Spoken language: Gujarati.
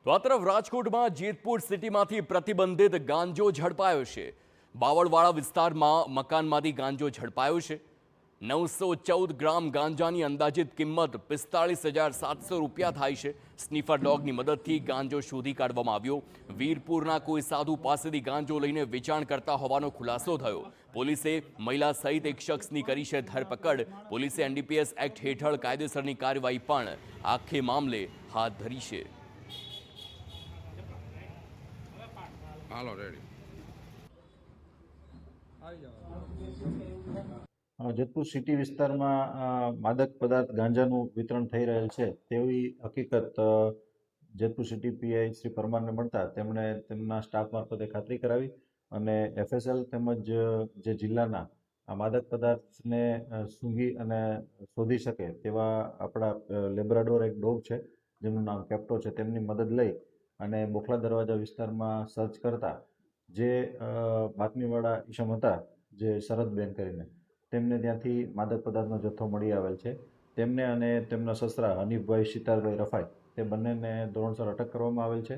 તો આ તરફ રાજકોટમાં જેતપુર સિટીમાંથી પ્રતિબંધિત ગાંજો ઝડપાયો છે। બાવળવાળા વિસ્તારમાં મકાનમાંથી ગાંજો ઝડપાયો છે। 914 ગ્રામ ગાંજાની અંદાજિત કિંમત 45,700 રૂપિયા થાય છે। સ્નીફર ડોગની મદદથી ગાંજો શોધી કાઢવામાં આવ્યો। વીરપુરના કોઈ સાધુ પાસેથી ગાંજો લઈને વેચાણ કરતા હોવાનો ખુલાસો થયો। પોલીસે મહિલા સહિત એક શખ્સની કરી છે ધરપકડ। પોલીસે એનડીપીએસ એક્ટ હેઠળ કાયદેસરની કાર્યવાહી પણ આખે મામલે હાથ ધરી છે। હાલો રેડી। જેતપુર સિટી વિસ્તારમાં માદક પદાર્થ ગાંજાનું વિતરણ થઈ રહેલ છે તેવી હકીકત જેતપુર સિટી પીઆઈ શ્રી પરમારને મળતા તેમણે તેમના સ્ટાફ મારફતે ખાતરી કરાવી અને એફએસએલ તેમજ જે જિલ્લાના આ માદક પદાર્થને સૂંઘી અને શોધી શકે તેવા આપણા લેબ્રાડોર એક ડોગ છે જેમનું નામ કેપ્ટો છે તેમની મદદ લઈ અને બોખલા દરવાજા વિસ્તારમાં સર્ચ કરતા જે બાતમીવાળા ઈસમ હતા જે શરદબેન કરીને તેમને ત્યાંથી માદક પદાર્થનો જથ્થો મળી આવેલ છે। તેમને અને તેમના સસરા હનીફભાઈ સિતારભાઈ રફાઈ તે બંનેને ધોરણસર અટક કરવામાં આવેલ છે।